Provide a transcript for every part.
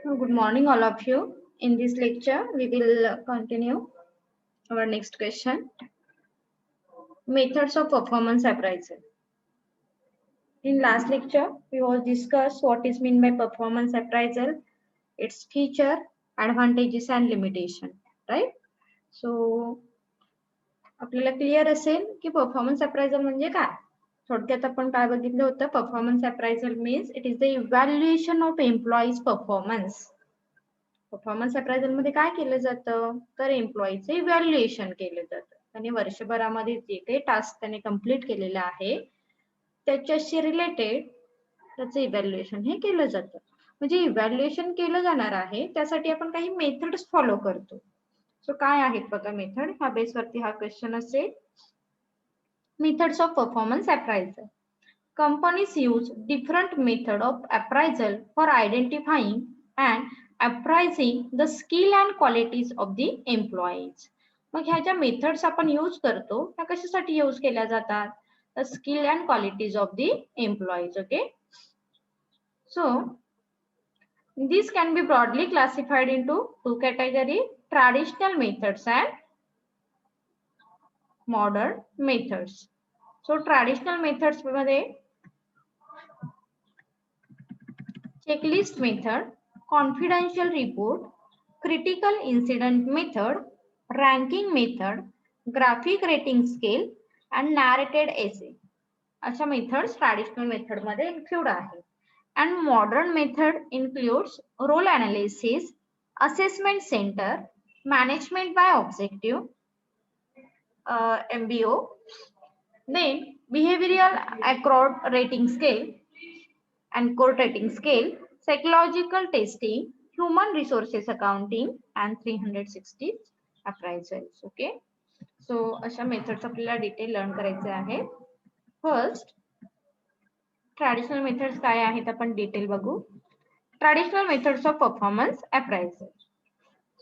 Good morning, all of you. In this lecture, we will continue our next question. Methods of performance appraisal. In last lecture, we will discuss what is meant by performance appraisal, its feature, advantages and limitation. Right? So, आपल्याला clear असेल की performance appraisal म्हणजे काय. थोडक्यात आपण काय बघितलं होतं. Performance appraisal means it is the evaluation of employee's performance. Performance appraisal मध्ये काय केलं जातं तर एम्प्लॉईचं इव्हॅल्युएशन केलं जातं. आणि वर्षभरामध्ये जे काही टास्क त्याने कंप्लीट केलेलं आहे त्याच्याशी रिलेटेड त्याचं इव्हॅल्युएशन हे केलं जातं. म्हणजे इव्हॅल्युएशन केलं जाणार आहे त्यासाठी आपण काही मेथड्स फॉलो करतो. सो काय आहेत बघा मेथड. ह्या बेसवरती हा क्वेश्चन असेल. Methods of performance appraisal. Companies use different method of appraisal for identifying and appraising the skill and qualities of the employees. मग ह्या ज्या मेथड्स आपण यूज करतो त्या कशासाठी यूज केल्या जातात. The skill and qualities of the employees. Okay. So this can be broadly classified into two categories: traditional methods and modern methods. So traditional methods मध्ये checklist method, confidential report, critical incident method, ranking method, graphic rating scale and narrated essay. अशा methods traditional method मध्ये include आहे. And modern method includes role analysis, assessment center, management by objective, MBO, then behavioral accord rating scale and core rating scale, psychological testing, human resources accounting and 360 appraisals. Okay. So अशा methods आपल्याला detail learn करायचे आहे. First traditional methods काय आहेत आपण detail बघू. Traditional methods of performance appraisal.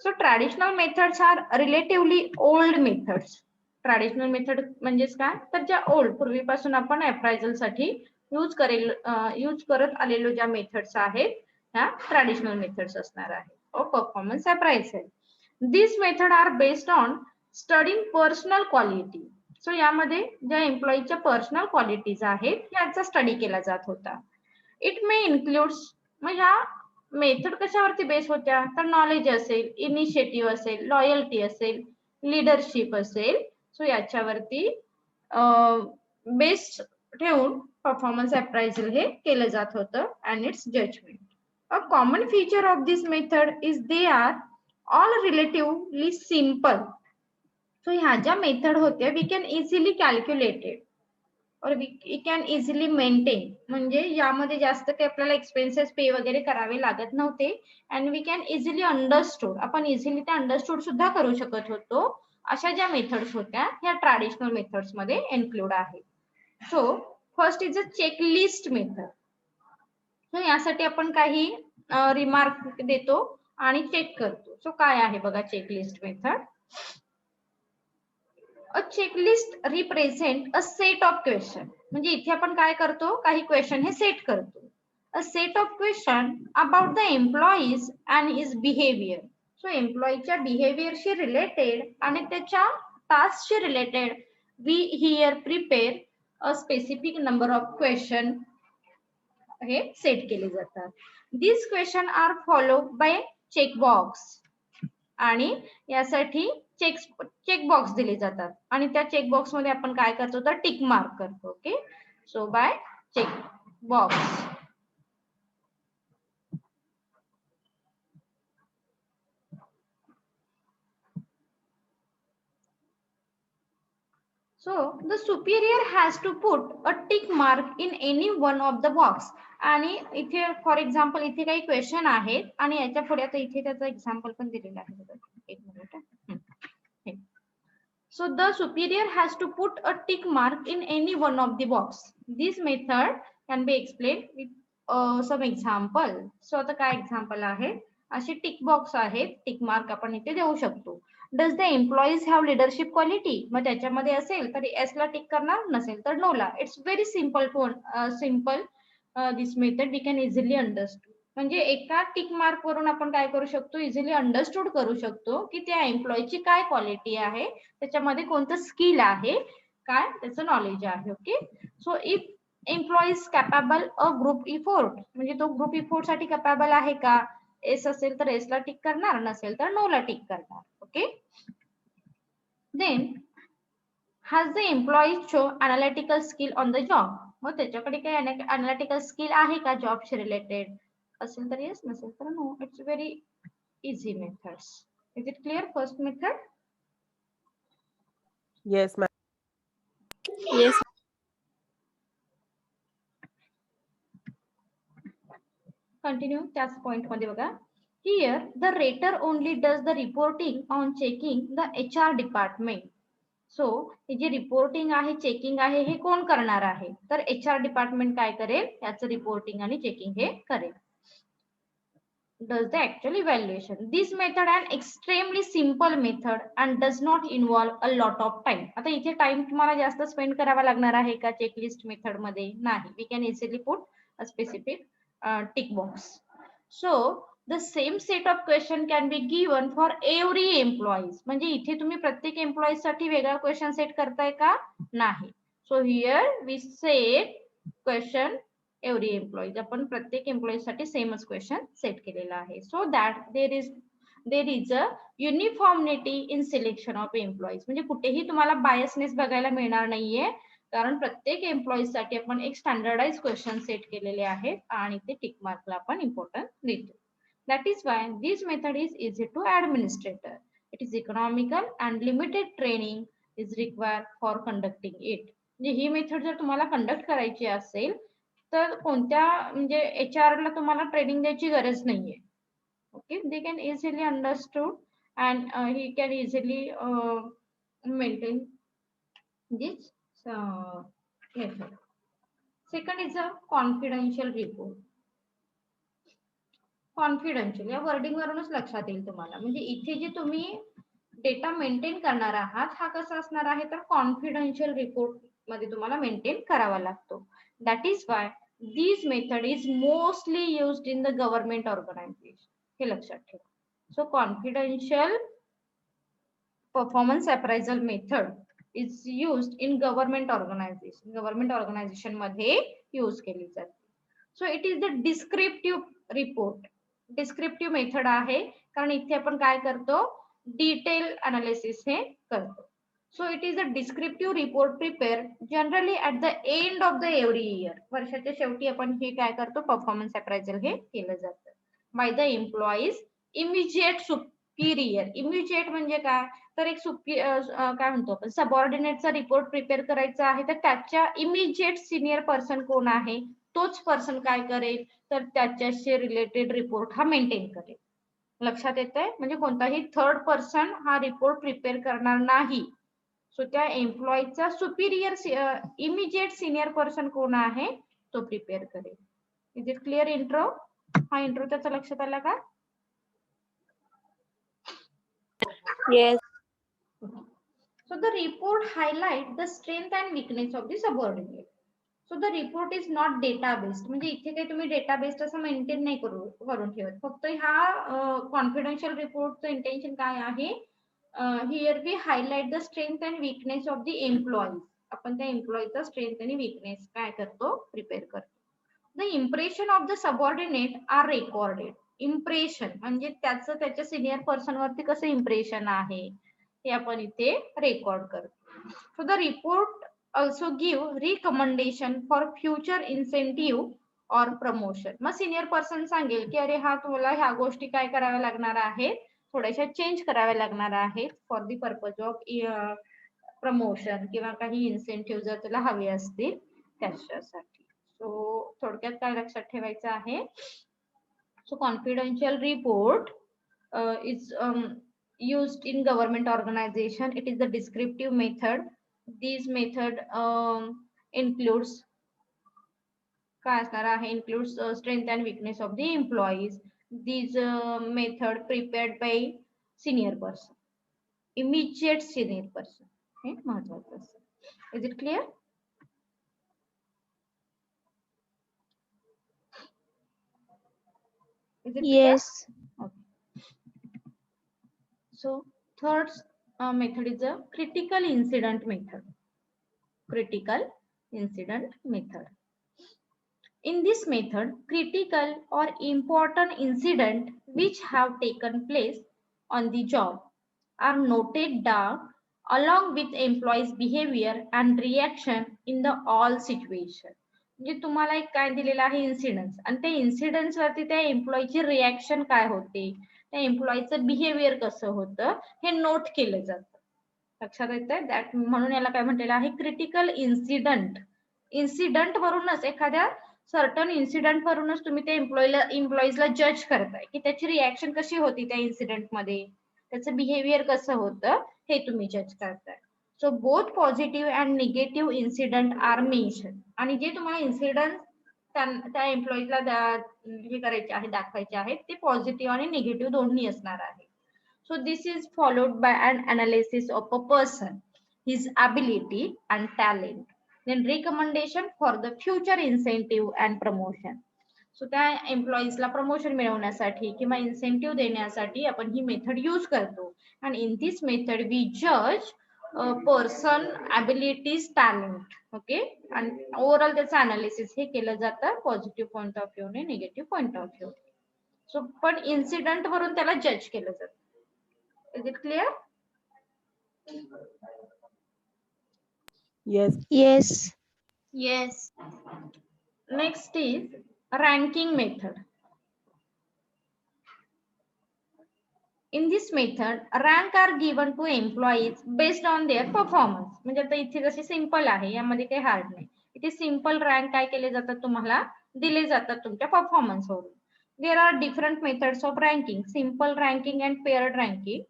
So traditional methods are relatively old methods. Traditional method म्हणजेच काय तर ज्या ओल्ड पूर्वीपासून आपण अप्रायझल साठी यूज करत आलेलो ज्या मेथड्स आहेत ह्या ट्रॅडिशनल मेथड्स असणार आहे of performance appraisal. This method are based on studying personal quality. So यामध्ये ज्या एम्प्लॉईच्या पर्सनल क्वालिटीज आहेत याचा स्टडी केला जात होता. इट मे इन्क्लूड्स मग ह्या मेथड कशावरती बेस होत्या तर नॉलेज असेल, इनिशिएटिव्ह असेल, लॉयल्टी असेल, लिडरशिप असेल. सो याच्यावरती बेस्ड ठेवून परफॉर्मन्स अप्रायझल हे केलं जात होतं and it's judgement. A common feature of this method is they are all relatively simple. So ह्या ज्या मेथड होत्या वी कॅन इझिली कॅल्क्युलेटेड और वी कॅन इझिली मेंटेन. म्हणजे यामध्ये जास्त काही आपल्याला एक्सपेन्सेस पे वगैरे करावे लागत नव्हते and we can easily understood. आपण इझिली ते अंडरस्टूड सुद्धा करू शकत होतो. अशा ज्या मेथड्स होत्या ह्या ट्रॅडिशनल मेथड्स मध्ये इन्क्लूड आहेत. So first is a checklist method. So यासाठी आपण काही रिमार्क देतो आणि चेक करतो. सो काय आहे बघा checklist method. A checklist represent a set of question. म्हणजे इथे आपण काय करतो काही क्वेश्चन हे सेट करतो. A set of question about the employees and his behaviour. So एम्प्लॉईच्या बिहेवियरशी रिलेटेड आणि त्याच्या टास्कशी related we here prepare a specific number of question हे सेट केले जातात. This question are follow by checkbox. आणि यासाठी चेकबॉक्स दिले जातात आणि त्या चेकबॉक्स मध्ये आपण काय करतो तर टिक मार्क करतो. Okay. So by checkbox. So the superior has to put a tick mark in any one of the box. आणि इथे फॉर एक्झाम्पल इथे काही क्वेश्चन आहेत आणि याच्या पुढे आता इथे त्याचं एक्झाम्पल पण दिलेलं आहे. एक minute. So the superior has to put a tick mark in any one of the box. This method can be explained with some example. So आता काय एक्झाम्पल आहे असे टिक बॉक्स आहेत. टिक मार्क आपण इथे देऊ शकतो. Does the employees have leadership quality. मग त्याच्यामध्ये असेल तर एस ला टिक करणार, नसेल तर नो ला. It's very simple too simple this method we can easily understood. म्हणजे एका टिक मार्क वरून आपण काय करू शकतो, इझिली अंडरस्टूड करू शकतो की त्या एम्प्लॉईची काय क्वालिटी आहे, त्याच्यामध्ये कोणतं स्किल आहे, काय त्याचं नॉलेज आहे. Okay, so if employees capable a group effort, म्हणजे तो ग्रुप इफोर्ट साठी कॅपेबल आहे का, एस असेल तर एस ला टिक करणार, नसेल तर नो ला टिक करणार. Okay, then has the employee show analytical skill on the job, मग त्याच्याकडे काही अनालिटिकल स्किल आहे का जॉबशी रिलेटेड, असेल तर येस, नसेल तर no. It's very easy methods. Is it clear? First method. Yes, ma'am. Yes. Continue. त्याच पॉइंट मध्ये बघा. Here the rater only does the reporting on checking the HR department. So हे जे रिपोर्टिंग आहे, चेकिंग आहे, हे कोण करणार आहे, तर HR डिपार्टमेंट काय करेल, याचं रिपोर्टिंग आणि चेकिंग हे करेल. Does the actual evaluation. This method an extremely simple method and does not involve a lot of time. आता इथे टाइम तुम्हाला जास्त स्पेंड करावा लागणार आहे का चेकलिस्ट मेथड मध्ये, नाही. We can easily put a specific tick box. So the same set of question can be given for every employees. म्हणजे इथे तुम्ही प्रत्येक एम्प्लॉई साठी वेगळा क्वेश्चन सेट करताय का, नाही. So here we set question every employees, आपण प्रत्येक एम्प्लॉई साठी सेमच क्वेश्चन सेट केलेला आहे. So that there is a uniformity in selection of employees, म्हणजे कुठेही तुम्हाला बायसनेस बघायला मिळणार नाहीये, कारण प्रत्येक एम्प्लॉईज साठी आपण एक स्टँडर्डाइज क्वेश्चन सेट केलेले आहेत आणि ते टिक मार्कला आपण इम्पॉर्टन्स देतो. That is why this method is easy to administrator. It is economical and limited training is required for conducting it. म्हणजे ही मेथड जर तुम्हाला कंडक्ट करायची असेल तर कोणत्या म्हणजे HR ला तुम्हाला ट्रेनिंग द्यायची गरज नाहीये. Okay, they can easily understood and he can easily maintain this method. Second is a confidential report. Confidential या वर्डिंग वरूनच लक्षात येईल तुम्हाला, म्हणजे इथे जे तुम्ही डेटा मेंटेन करणार आहात हा कसा असणार आहे, तर कॉन्फिडेन्शियल रिपोर्ट मध्ये तुम्हाला मेंटेन करावा लागतो. That is why this method is mostly used in the government organisation. हे लक्षात ठेवा. So confidential performance appraisal method is used in government organisation. Government organisation मध्ये यूज केली जाते. So it is the descriptive report. Descriptive method आहे, कारण इथे आपण काय करतो, डिटेल अनालिसिस हे करतो. So it is a descriptive report prepare generally at the end of the every year. वर्षाच्या शेवटी आपण हे काय करतो, परफॉर्मन्स अप्रायझल हे केलं जातं by the employees immediate Superior. Immediate म्हणजे काय, तर एक काय म्हणतो आपण सबऑर्डिनेटचा रिपोर्ट प्रिपेअर करायचा आहे, तर त्याच्या इमिजिएट सिनियर पर्सन कोण आहे, तोच पर्सन काय करेल, तर त्याच्याशी रिलेटेड रिपोर्ट हा मेंटेन करेल. लक्षात येतंय, म्हणजे कोणताही थर्ड पर्सन हा रिपोर्ट प्रिपेअर करणार नाही. सो त्या एम्प्लॉईचा सुपिरियर इमिजिएट सिनियर पर्सन कोण आहे तो प्रिपेअर करेल. Is it clear intro? हा इंट्रो त्याचा लक्षात आला का? Yes. So the report highlight the strength and weakness of the subordinate. So the report is not data based. म्हणजे इथे काही तुम्ही डेटा बेस्ड असं मेंटेन नाही करून ठेवत. फक्त हा कॉन्फिडेन्शियल रिपोर्टचं इंटेन्शन काय आहे, here we highlight the strength and weakness of the employees. आपण त्या एम्प्लॉईचा स्ट्रेंथ आणि वीकनेस काय करतो, प्रिपेअर करतो. The impression of the subordinate are recorded. Impression म्हणजे त्याचं त्याच्या सिनियर पर्सन वरती कसं इम्प्रेशन आहे हे आपण इथे रेकॉर्ड करतो. So the report also give recommendation for future incentive और प्रमोशन. मग सिनियर पर्सन सांगेल की अरे हा तुला ह्या गोष्टी काय कराव्या लागणार आहेत, थोड्याशा चेंज कराव्या लागणार आहेत for the purpose of promotion किंवा काही इन्सेंटिव्ह जर तुला हवे असतील त्याच्यासाठी. सो थोडक्यात काय लक्षात ठेवायचं आहे, so confidential report is used in government organization. It is the descriptive method. This method includes काय असणार आहे, includes strength and weakness of the employees. This method prepared by senior person, immediate senior person. हे महत्वाचं असतं. Is it clear? Is it clear? Yes. Okay. So third method is a critical incident method. Critical incident method. In this method, critical or important incident which have taken place on the job are noted down along with employees behavior and reaction in the all situation. म्हणजे तुम्हाला एक काय दिलेला आहे incidents आणि त्या incidents वरती त्या एम्प्लॉईची रिॲक्शन काय होते, त्या एम्प्लॉईचं बिहेवियर कसं होतं हे नोट केलं जातं. लक्षात येतंय? दॅट म्हणून याला काय म्हटलेलं आहे, क्रिटिकल इन्सिडंट. इन्सिडंट वरूनच एखाद्या सर्टन इन्सिडंट वरूनच तुम्ही त्या एम्प्लॉईजला जज करताय की त्याची रिॲक्शन कशी होती त्या इन्सिडेंट मध्ये, त्याचं बिहेवियर कसं होतं हे तुम्ही जज करताय. So both positive and negative incident are mention. आणि जे तुम्हाला इन्सिडंट त्या एम्प्लॉईजला हे करायचे आहे, दाखवायचे आहेत, ते पॉझिटिव्ह आणि निगेटिव्ह दोन्ही असणार आहे. So this is followed by an analysis of a person, his ability and talent. Then recommendation for the future incentive and promotion. So त्या एम्प्लॉईजला प्रमोशन मिळवण्यासाठी किंवा इन्सेंटिव्ह देण्यासाठी आपण ही मेथड यूज करतो. And in this method we judge person abilities talent. Okay. आणि overall त्याचं analysis हे केलं जातं पॉझिटिव्ह पॉईंट ऑफ व्ह्यू ने negative point of view. So पण इन्सिडेंट वरून त्याला जज केलं जातं. Is it clear? Yes. Yes. Yes. Next is ranking method. In this method, rank are given to employees based on their performance. म्हणजे आता इथे जशी सिंपल आहे, यामध्ये काही हार्ड नाही. इथे सिंपल रँक काय केले जातात, तुम्हाला दिले जातात तुमच्या परफॉर्मन्स वरून. There are different methods of ranking: simple ranking and paired ranking.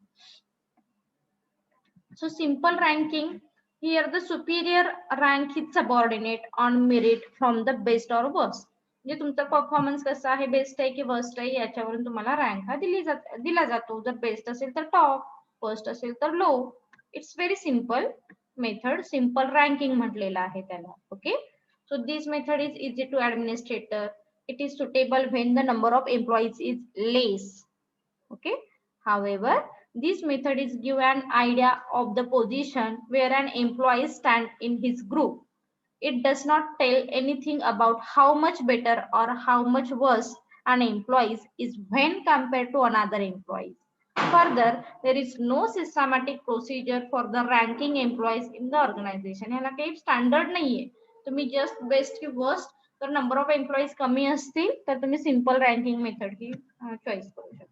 So simple ranking, here the superior rank is subordinate on merit from the best or worst. म्हणजे तुमचा परफॉर्मन्स कसा आहे, बेस्ट आहे की वर्स्ट आहे याच्यावरून तुम्हाला रँक हा दिला जातो. जर बेस्ट असेल तर टॉप, फर्स्ट असेल तर low. It's very simple method, simple ranking म्हटलेलं आहे त्याला. Okay. So this method is easy to administrator. It is suitable when the number of employees is less. Okay. However, this method is give an idea of the position where an employee stand in his group. It does not tell anything about how much better or how much worse an employee is when compared to another employee. Further, there is no systematic procedure for the ranking employees in the organization. याला काही standard नाहीये. तुम्ही just best की worst, तर number of employees कमी असतील तर तुम्ही सिंपल रँकिंग मेथड ही चॉईस करू शकता.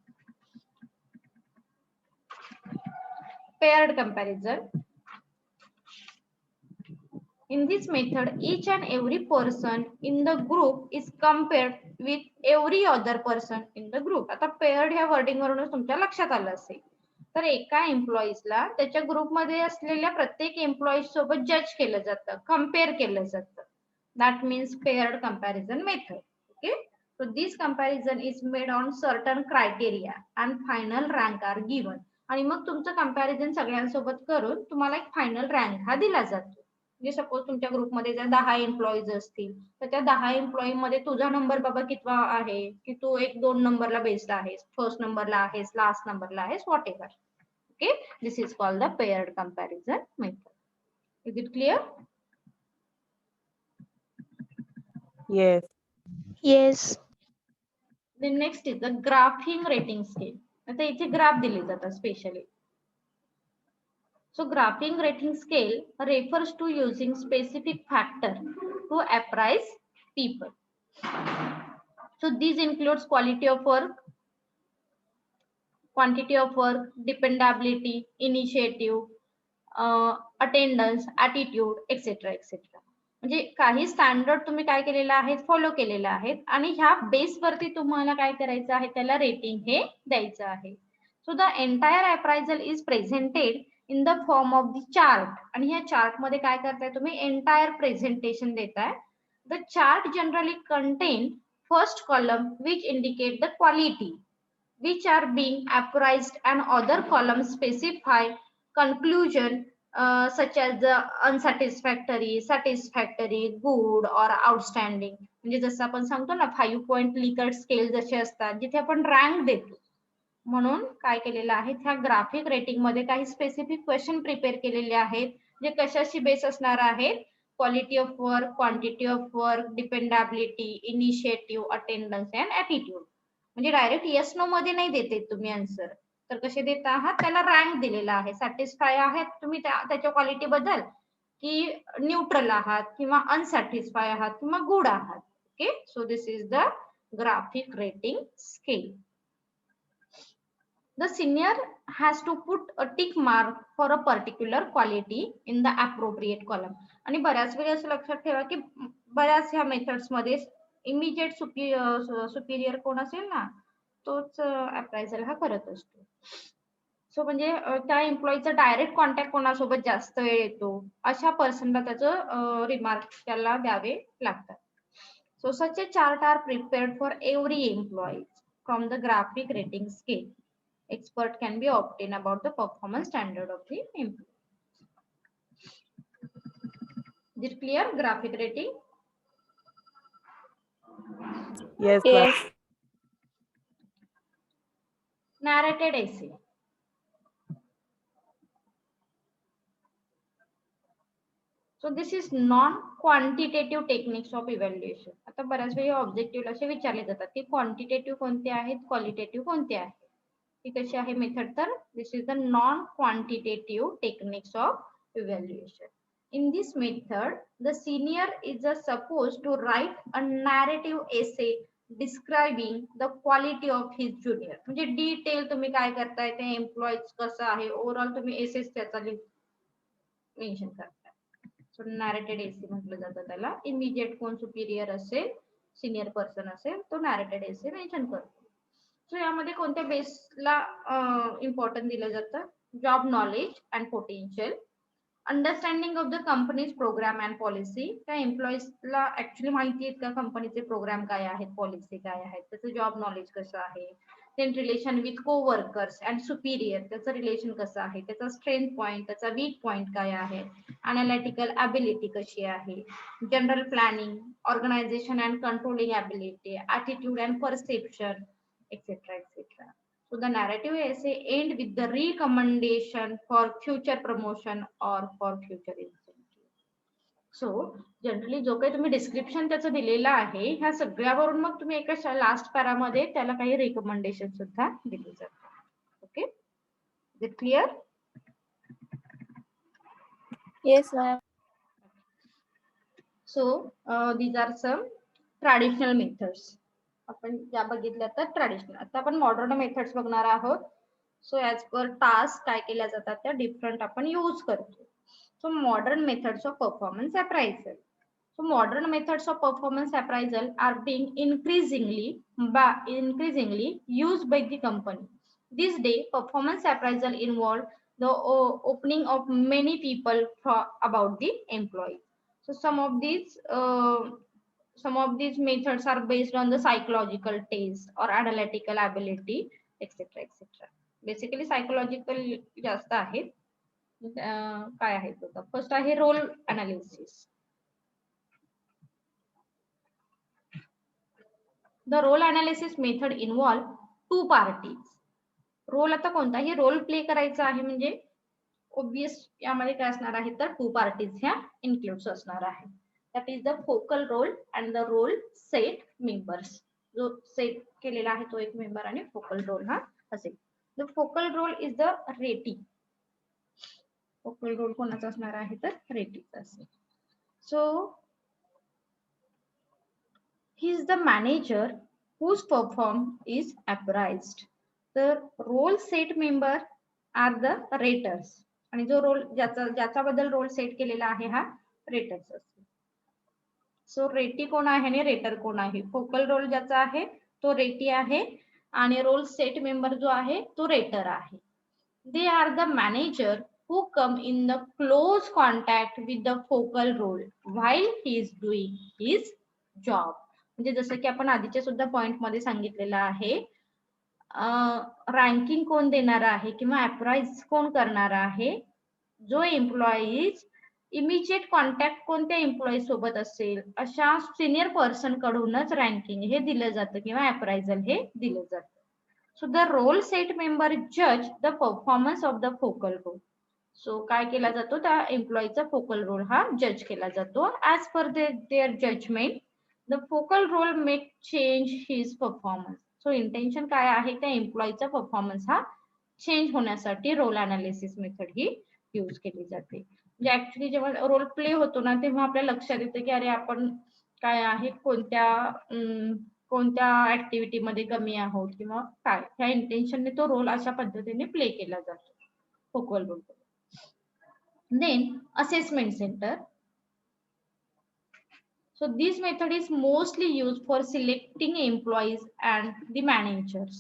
Paired comparison. In this method, each and every person in the group is compared with every other person in the group. आता paired ह्या वर्डिंग वरूनच तुमच्या लक्षात आलं असेल. तर एका एम्प्लॉईजला त्याच्या ग्रुपमध्ये असलेल्या प्रत्येक एम्प्लॉई सोबत जज केलं जातं, कम्पेअर केलं जातं. That means paired comparison method. Okay. So this comparison is made on certain criteria and final rank are given. आणि मग तुमचं कंपॅरिझन सगळ्यांसोबत करून तुम्हाला एक फायनल रँक हा दिला जातो. म्हणजे सपोज तुमच्या ग्रुपमध्ये जर 10 एम्प्लॉईज असतील तर त्या 10 एम्प्लॉई मध्ये तुझा नंबर बाबा कितवा आहे, की तू 1-2 नंबरला बेस्ट आहेस, फर्स्ट नंबरला आहेस, लास्ट नंबरला आहेस, what ever. Okay. This is called the paired comparison method. Is it clear? Yes. Yes. The next is the graphing rating scale. आता इथे ग्राफ दिले जातात specially. So graphing rating scale refers to using specific factor to appraise people. So these includes quality of work, quantity of work, dependability, initiative, attendance, attitude, etc. etc. म्हणजे काही standard तुम्ही काय केलेलं आहे, फॉलो केलेलं आहे आणि ह्या बेस वरती तुम्हाला काय करायचं आहे, त्याला रेटिंग हे द्यायचं आहे. So the entire appraisal is presented in the form of the chart. आणि ह्या चार्ट मध्ये काय करताय तुम्ही, एंटायर प्रेझेंटेशन देताय. The chart generally contain first column which indicate the quality which are being appraised and other columns specify conclusion such as the unsatisfactory, satisfactory, good or outstanding. म्हणजे जसं आपण सांगतो ना 5 पॉइंट लिकर्ट स्केल जसे असतात जिथे आपण रँक देतो. म्हणून काय केलेलं आहे ह्या ग्राफिक रेटिंग मध्ये काही स्पेसिफिक क्वेश्चन प्रिपेअर केलेले आहेत जे कशाशी बेस असणार आहेत. Quality of work, quantity of work, dependability, initiative, attendance and attitude. म्हणजे डायरेक्ट येस नो मध्ये नाही देते तुम्ही आन्सर, तर कसे देत आहात त्याला रँक दिलेला आहे. सॅटिस्फाय आहेत तुम्ही त्याच्या क्वालिटी बद्दल की न्यूट्रल आहात किंवा अनसॅटिस्फाय आहात किंवा गुड आहात. Okay, so this is the graphic rating scale. The senior has to put a tick mark for a particular quality in the appropriate column. आणि बऱ्याच वेळी असं लक्षात ठेवा की बऱ्याच ह्या मेथड्स मध्ये इमिजिएट सुपिरियर कोण असेल ना तोच अप्रायझल हा करत असतो. सो म्हणजे त्या एम्प्लॉईचा डायरेक्ट कॉन्टॅक्ट कोणासोबत जास्त वेळ येतो अशा पर्सनला त्याचं रिमार्क त्याला द्यावे लागतात. So such a chart are prepared for every employee from the graphic rating scale. Expert can be obtained about the performance standard of the employee. Is it clear? Graphic rating. Yes, ma'am. Yes. Narrated essay. So this is non-quantitative techniques of evaluation. आता बऱ्याच वेळी objective असे विचारले जातात की quantitative कोणते आहेत, qualitative कोणते आहेत. ही कशी आहे मेथड तर this is the non quantitative techniques of evaluation. In this method, the senior is supposed to write a narrative essay describing the quality of his junior. म्हणजे डिटेल तुम्ही काय करताय ते एम्प्लॉईज कसं आहे ओव्हरऑल तुम्ही एसेस त्याचा मेन्शन करताय. सो नॅरेटेड एसे म्हटलं जातं त्याला. इमिजिएट कोण सुपिरियर असेल, सिनियर पर्सन असेल तो नॅरेटेड एसे मेन्शन करतो. सो यामध्ये कोणत्या बेसला इम्पॉर्टन्ट दिलं जातं. Job knowledge and potential, understanding of the company's programme and policy. त्या एम्प्लॉईजला ऍक्च्युली माहिती आहेत का कंपनीचे प्रोग्राम काय आहेत, पॉलिसी काय आहेत, त्याचं जॉब नॉलेज कसं आहे. Then relation with co workers and superior, त्याचं रिलेशन कसं आहे, त्याचा स्ट्रेंथ पॉईंट, त्याचा वीक पॉईंट काय आहे, अनालिटिकल ॲबिलिटी कशी आहे, general planning, organisation and controlling ability, attitude and perception, etc. etc. So the narrative essay end with the recommendation for future promotion or for future incentive. So generally जो काही तुम्ही description त्याचं दिलेलं आहे ह्या सगळ्यावरून मग तुम्ही एका लास्ट पॅरामध्ये त्याला काही रिकमेंडेशन सुद्धा दिले जातात. Okay, is it clear? Yes, ma'am. So these are some traditional methods. आपण ज्या बघितल्या तर ट्रॅडिशनल. आता आपण मॉडर्न मेथड्स बघणार आहोत. सो ऍज पर टास्क काय केल्या जातात त्या डिफरंट आपण यूज करतो. So modern methods of performance appraisal. So modern methods of performance appraisal are being increasingly used by the company. This day, performance appraisal involve the opening of many people about the employee. So some of these methods are based on the psychological test or analytical ability, etc. etc. Basically psychological जास्त आहेत. काय आहे बघा. First आहे role analysis. The role analysis method involve two parties. Role आता कोणताही role play करायचा आहे म्हणजे ऑब्वियस यामध्ये काय असणार आहे तर टू पार्टीज ह्या इन्क्लूड असणार आहे. That is the focal role and the role set members. जो सेट केलेला आहे तो एक मेंबर आणि फोकल रोल हा असेल. The focal role is the ratee. Focal role कोणाचा असणार आहे तर रेटीचा असेल. So he is the manager whose perform is appraised. The role set member are the raters. आणि जो रोल ज्याचा बद्दल रोल सेट केलेला आहे हा रेटर्स असतो. सो रेटी कोण आहे आणि रेटर कोण आहे. फोकल रोल ज्याचा आहे तो रेटी आहे आणि रोल सेट मेंबर जो आहे तो रेटर आहे. They are the manager who come in the close contact with the focal role while he is doing his job. म्हणजे जसं की आपण आधीच्या सुद्धा पॉइंट मध्ये सांगितलेलं आहे रँकिंग कोण देणार आहे किंवा अप्राइज कोण करणार आहे जो एम्प्लॉईज इमिजिएट कॉन्टॅक्ट कोणत्या एम्प्लॉई सोबत असेल अशा सिनियर पर्सन कडूनच रँकिंग हे दिलं जातं किंवा अप्रायझल हे दिलं जातं. So the role set member जज the performance of the focal role. So काय केला जातो, त्या एम्प्लॉईचा फोकल रोल हा जज केला जातो. As per their judgement the focal role make change his performance. So intention काय आहे, त्या एम्प्लॉईचा परफॉर्मन्स हा चेंज होण्यासाठी रोल अनालिसिस मेथड ही यूज केली जाते. म्हणजे ऍक्च्युली जेव्हा रोल प्ले होतो ना, तेव्हा आपल्या लक्षात येतं की अरे आपण काय आहे, कोणत्या ऍक्टिव्हिटी मध्ये कमी आहोत किंवा काय, ह्या इंटेन्शनने तो रोल अशा पद्धतीने प्ले केला जातो, focal role. Then assessment center. So this method is mostly used for selecting employees and the managers.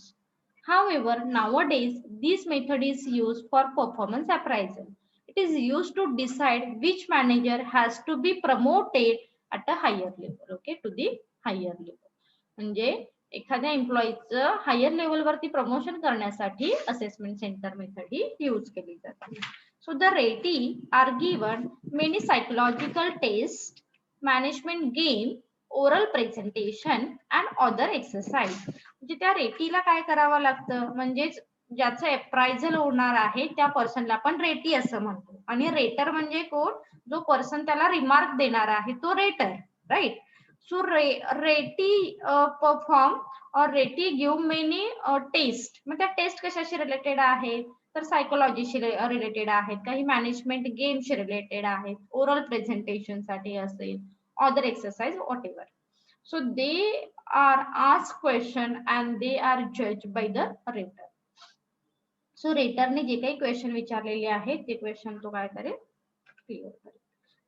However, nowadays this method is used for performance appraisal. It is used to decide which manager has to be promoted at a higher level. Okay, to the higher level. म्हणजे एखाद्या एम्प्लॉईचं higher level वरती promotion करण्यासाठी assessment centre method ही use केली जाते. So the ratee are given many psychological test, management game, oral presentation and other exercise. म्हणजे त्या रेटीला काय करावं लागतं, म्हणजेच ज्याचं अप्रायझल होणार आहे त्या पर्सनला आपण रेटी असं म्हणतो. आणि रेटर म्हणजे कोण, जो पर्सन त्याला रिमार्क देणार आहे तो रेटर, राईट. So रेटी परफॉर्म और रेटी गिव्ह मेनी टेस्ट. मग त्या टेस्ट कशाशी रिलेटेड आहेत, तर सायकोलॉजीशी रिलेटेड आहेत, काही मॅनेजमेंट गेमशी रिलेटेड आहेत, ओरल प्रेझेंटेशन साठी असेल, other exercise what ever. So they are ask question and they are जज बाय द रेटर. सो रेटरने जे काही क्वेश्चन विचारलेले आहेत ते क्वेश्चन तो काय करेल, क्लिअर करेल.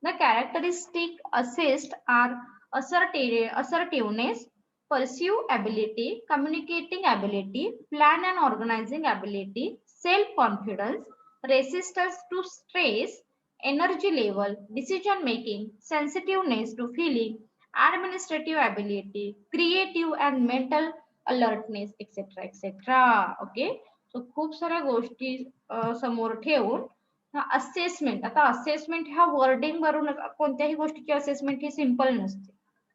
The characteristic assessed are assertiveness, perceive ability, communicating ability, plan and organizing ability, self-confidence, resistance to stress, energy level, decision making, sensitiveness to feeling, administrative ability, creative and mental alertness, etc. etc. Okay, so खूप साऱ्या गोष्टी समोर ठेवून assessment. आता assessment ह्या wording वरून कोणत्याही गोष्टीची असेसमेंट ही सिंपल नसते.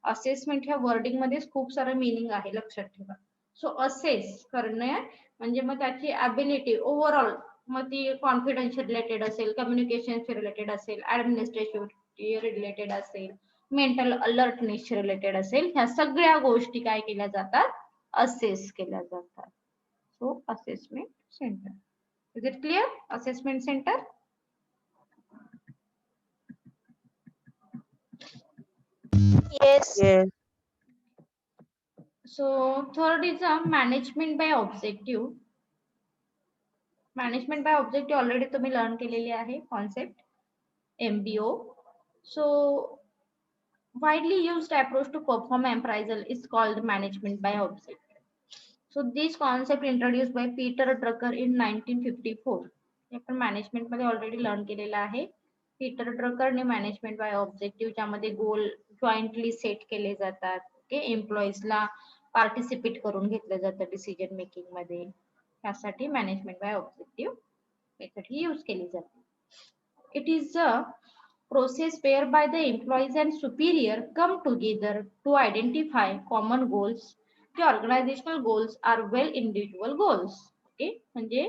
असेसमेंट ह्या वर्डिंग मध्ये खूप सारं मिनिंग आहे, लक्षात ठेवा. सो असेस करणे म्हणजे मग त्याची ॲबिलिटी ओव्हरऑल, मग ती कॉन्फिडन्स रिलेटेड असेल, कम्युनिकेशन रिलेटेड असेल, ऍडमिनिस्ट्रेटिव्ह रिलेटेड असेल, मेंटल अलर्टनेस रिलेटेड असेल, ह्या सगळ्या गोष्टी काय केल्या जातात, असेस केल्या जातात. So assessment centre. Is it clear? Assessment centre. Yes. Yes. So third is a management by objective. Management by objective already तुम्ही लर्न केलेली आहे concept, MBO. So widely used approach to perform appraisal is called management by objective. So this concept introduced by Peter Drucker in 1954. आपण management मध्ये already learn केलेला आहे. Peter ड्रकरने management bye objective, ज्यामध्ये गोल jointly set केले जातात. Okay, एम्प्लॉईजला participate करून घेतलं जातं डिसिजन मेकिंग मध्ये, त्यासाठी मॅनेजमेंट बाय ऑब्जेक्टिव्ह मेथड ही यूज केली जाते. It is a process whereby the employees and superior come together to identify common goals. The organizational goals are well individual goals. Okay, म्हणजे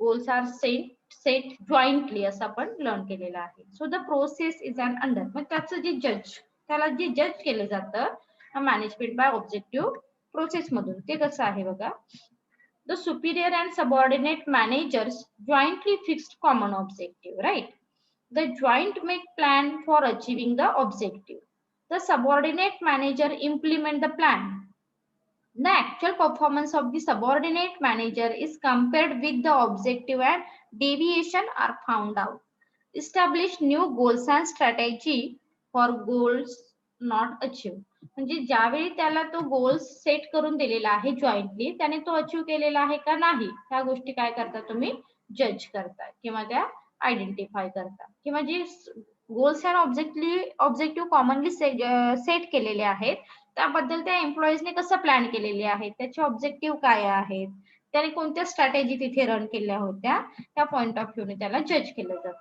goals are set jointly असं आपण learn केलेलं आहे. So the process is an under, मग त्याचं जे जज, त्याला जे जज केलं जातं मॅनेजमेंट बाय ऑब्जेक्टिव्ह प्रोसेस मधून, ते कसं आहे बघा. The superior and subordinate managers jointly fixed common objective, right? The joint make plan for achieving the objective. The subordinate manager implement the plan. The actual performance of the subordinate manager is compared with the objective and deviation are found out. Establish new goals and strategy for goals not achieved. म्हणजे ज्यावेळी त्याला तो goals set करून दिलेला आहे jointly, त्याने तो achieve केलेला आहे का नाही, ह्या गोष्टी काय करता तुम्ही, जज करता किंवा त्या आयडेंटिफाय करता. किंवा जे goals and objective commonly set केलेले आहेत त्याबद्दल त्या एम्प्लॉईजने कसं प्लॅन केलेले आहेत, त्याचे ऑब्जेक्टिव्ह काय आहेत, त्याने कोणत्या स्ट्रॅटेजी तिथे रन केल्या होत्या, त्या पॉइंट ऑफ व्ह्यूने त्याला जज केलं जातं.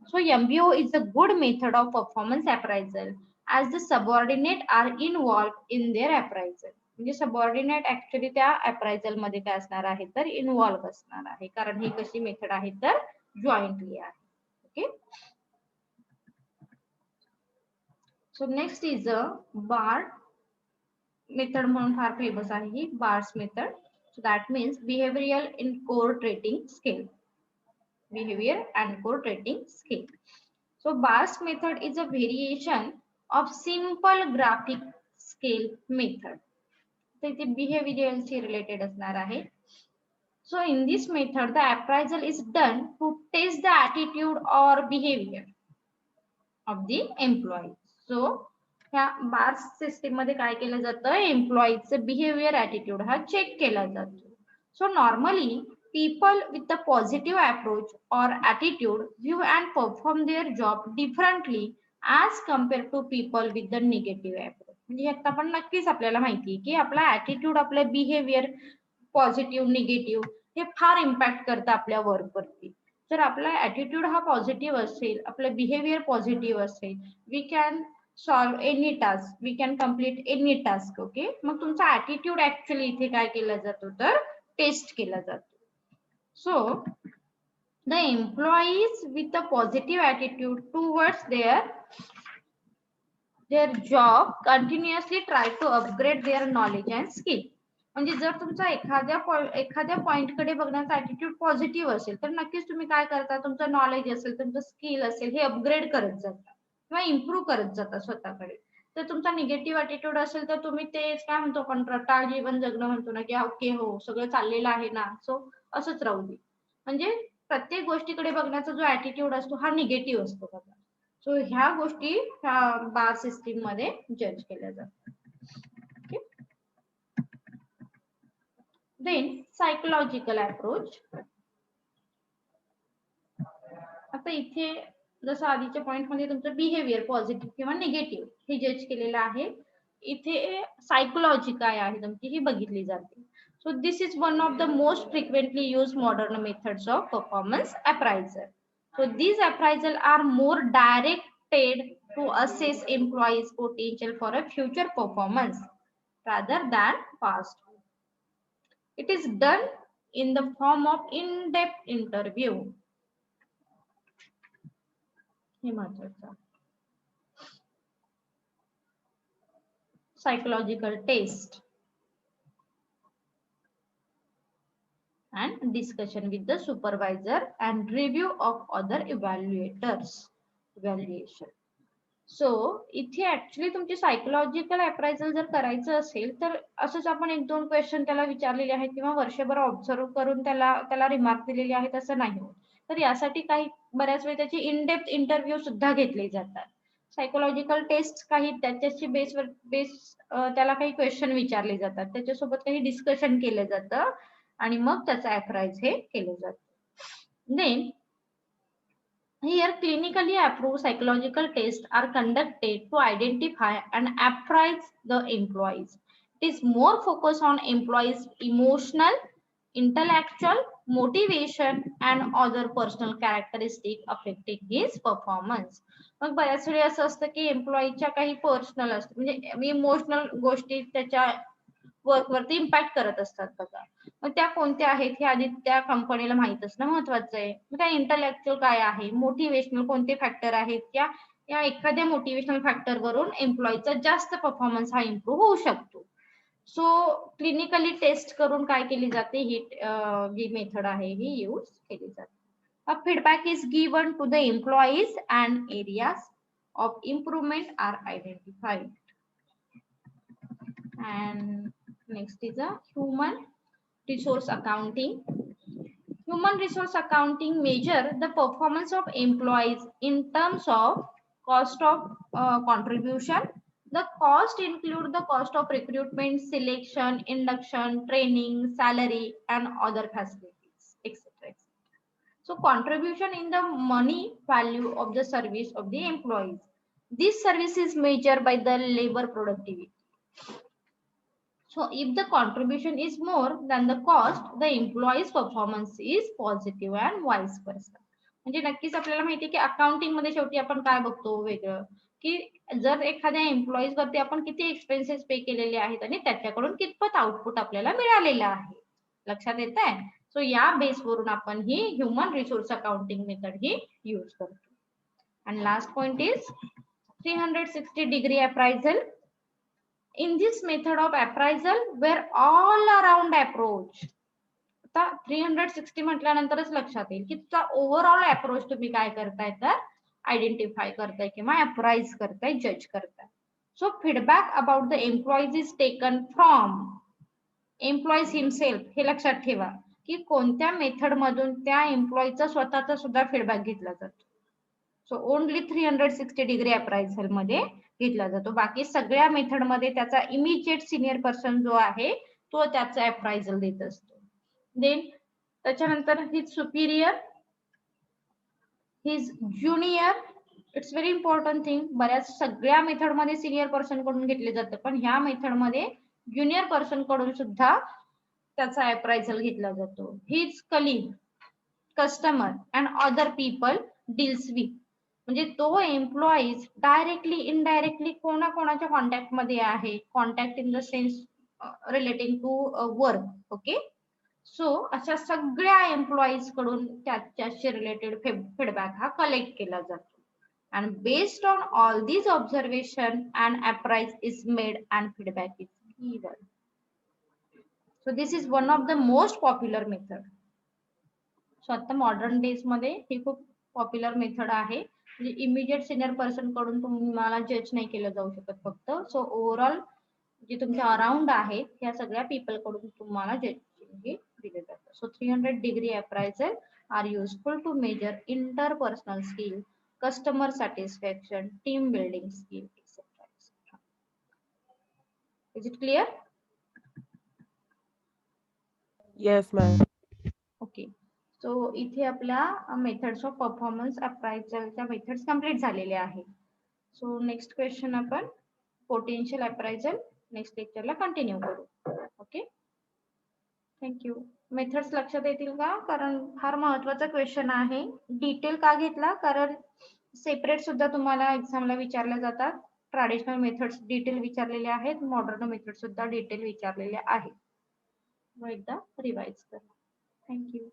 So MBO is a good method of performance appraisal as the subordinate are involved in their appraisal. म्हणजे सबऑर्डिनेट ऍक्च्युली त्या अप्रायझल मध्ये काय असणार आहे तर इन्व्हॉल्व असणार आहे, कारण ही कशी मेथड आहे तर जॉईंटली आहे. Okay. So next is a bard method म्हणून फार फेमस आहे ही BARS method. So that means behavioural encode rating scale. Behavior and code rating scale. So BARS method is a variation of simple graphic scale method. So it is behavioral related असणार आहे. So in this method the appraisal is done to test the attitude or behavior of the employee. So ह्या bars system मध्ये काय केलं जातं, एम्प्लॉईचं behaviour attitude हा check केला जातो. So normally people with the positive approach or attitude view and perform their job differently as compared to people with the negative approach. म्हणजे आता पण नक्कीच आपल्याला माहिती आहे की आपला ऍटिट्यूड, आपलं बिहेवियर पॉझिटिव्ह निगेटिव्ह हे फार इम्पॅक्ट करतं आपल्या वर्क वरती. जर आपला ऍटिट्यूड हा पॉझिटिव्ह असेल, आपलं बिहेवियर पॉझिटिव्ह असेल, we can solve any task, we can complete any task. Okay. मग तुमचा ऍटिट्यूड ऍक्च्युअली इथे काय केला जातो तर टेस्ट केला जातो. So the employees with a positive attitude towards their job continuously try to upgrade their knowledge and skill. म्हणजे जर तुमचा एखाद्या पॉइंट कडे बघण्याचा ऍटिट्यूड पॉझिटिव्ह असेल तर नक्कीच तुम्ही काय करता, तुमचं नॉलेज असेल, तुमचं स्किल असेल हे अपग्रेड करत जाता किंवा इम्प्रूव्ह करत जाता स्वतःकडे. तर तुमचा निगेटिव्ह ऍटिट्यूड असेल तर तुम्ही तेच काय म्हणतो, कंटाळ जीवन जगणं म्हणतो ना, की ओके हो सगळं चाललेलं आहे ना, सो असंच राहू दे. म्हणजे प्रत्येक गोष्टीकडे बघण्याचा जो ऍटिट्यूड असतो हा निगेटिव्ह असतो बघा. सो ह्या गोष्टी ह्या बार सिस्टीम मध्ये जज केल्या जातात. Then psychological approach. आता इथे जसं आधीच्या पॉइंट मध्ये तुमचं बिहेवियर पॉझिटिव्ह किंवा निगेटिव्ह हे जज केलेलं आहे, इथे सायकोलॉजी काय आहे तुमची ही बघितली जाते. So this is one of the most frequently used modern methods of performance appraisal. So these appraisal are more directed to assess employees' potential for a future performance rather than past. It is done in the form of in-depth interview. हे महत्वाचं. Psychological test and discussion with the supervisor and review of other evaluators evaluation. So इथे actually तुमची psychological appraisal जर करायचं असेल तर असंच आपण एक दोन क्वेश्चन त्याला विचारलेले आहेत किंवा वर्षभर ऑब्झर्व करून त्याला रिमार्क दिलेले आहेत असं नाही होत. तर यासाठी काही बऱ्याच वेळ त्याची इनडेप्थ इंटरव्ह्यू सुद्धा घेतले जातात. सायकोलॉजिकल टेस्ट काही त्याच्याशी बेस त्याला काही क्वेश्चन विचारले जातात, त्याच्यासोबत काही डिस्कशन केलं जातं आणि मग त्याचं अप्राइज हे केलं जातं. Then here clinically approved psychological tests are conducted to identify and appraise the employees. It is more focused on employees emotional, intellectual, motivation and other personal characteristics affecting his performance. मग बऱ्याच वेळी असं असतं की एम्प्लॉईच्या काही पर्सनल असतं, म्हणजे emotional गोष्टी त्याच्या वर्क वरती इम्पॅक्ट करत असतात बघा. मग त्या कोणत्या आहेत हे आधी त्या कंपनीला माहित असणं महत्वाचं आहे. मग त्या इंटलेक्च्युअल काय आहे, मोटिवेशनल कोणते फॅक्टर आहेत, या एखाद्या मोटिवेशनल फॅक्टर वरून एम्प्लॉईचा जास्त परफॉर्मन्स हा इम्प्रूव्ह होऊ शकतो. सो क्लिनिकली टेस्ट करून काय केली जाते, ही जी मेथड आहे ही यूज केली जाते. A feedback is given to the employees and areas of improvement are identified. And next is a human resource accounting. Human resource accounting measure the performance of employees in terms of cost of contribution. The cost include the cost of recruitment, selection, induction, training, salary, and other facilities, etc. So contribution in the money value of the service of the employees. This service is measured by the labor productivity. So if the contribution is more than the cost, the employee's performance is positive and vice versa. म्हणजे नक्कीच आपल्याला माहिती आहे की accounting मध्ये शेवटी आपण काय बघतो वेगळं, की जर एखाद्या एम्प्लॉईज वरती आपण किती एक्सपेन्सेस पे केलेले आहेत आणि त्याच्याकडून कितपत आउटपुट आपल्याला मिळालेलं आहे. लक्षात येत आहे? सो या बेसवरून आपण ही ह्युमन रिसोर्स अकाउंटिंग मेथड ही यूज करतो. And last point is 360-degree appraisal. In this method of appraisal, where all around approach, आता 360 म्हटल्यानंतरच लक्षात येईल की तुझा ओव्हरऑल अप्रोच तुम्ही काय करताय तर आयडेंटिफाय करताय किंवा अप्राइज करताय, जज करताय. So feedback about the employees is taken from employees himself. हे लक्षात ठेवा की कोणत्या मेथड मधून त्या एम्प्लॉईचा स्वतःचा सुद्धा फीडबॅक घेतला जातो. सो ओनली 360-degree अप्रायझल मध्ये घेतला जातो. बाकी सगळ्या मेथड मध्ये त्याचा इमिजिएट सिनियर पर्सन जो आहे तो त्याचा अप्रायझल देत असतो. देन त्याच्यानंतर his Superior, his junior. It's very important thing. बऱ्याच सगळ्या मेथड मध्ये सिनियर पर्सन कडून घेतले जातं, पण ह्या मेथड मध्ये ज्युनियर पर्सन कडून सुद्धा त्याचा अप्रायझल घेतला जातो. His colleague, customer and other people deals with. म्हणजे तो एम्प्लॉईज डायरेक्टली इनडायरेक्टली कोणाकोणाच्या कॉन्टॅक्ट मध्ये आहे. Contact in the sense relating to work. Okay. So अशा सगळ्या एम्प्लॉईज कडून त्याच्याशी रिलेटेड फीडबॅक हा कलेक्ट केला जातो. And based on all these observation and appraise is made and feedback is given. So this is one of the most popular method. So आता modern days मध्ये ही खूप पॉप्युलर मेथड आहे. म्हणजे immediate senior person कडून तुम्हाला जज नाही केलं जाऊ शकत फक्त. सो ओव्हरऑल जे तुमच्या अराउंड आहेत त्या सगळ्या पीपल कडून तुम्हाला जज दिले जातं. So 300-degree appraisal are useful to measure interpersonal skill, customer satisfaction, team building skill etcetera. Is it clear? Yes, ma'am. Okay. So इथे आपल्या मेथड्स ऑफ परफॉर्मन्स अप्रायझलच्या मेथड्स कंप्लीट झालेल्या आहेत. सो नेक्स्ट क्वेश्चन आपण पोटेन्शियल अप्रायझल नेक्स्ट लेक्चरला continue करू. Okay. Thank you. Methods लक्षात येतील का? कारण फार महत्वाचा क्वेश्चन आहे. डिटेल का घेतला? कारण सेपरेट सुद्धा तुम्हाला एक्झामला विचारल्या जातात. ट्रॅडिशनल मेथड्स डिटेल विचारलेले आहेत, मॉडर्न मेथड सुद्धा डिटेल विचारलेले आहेत. एकदा रिवाइज करा. थँक्यू.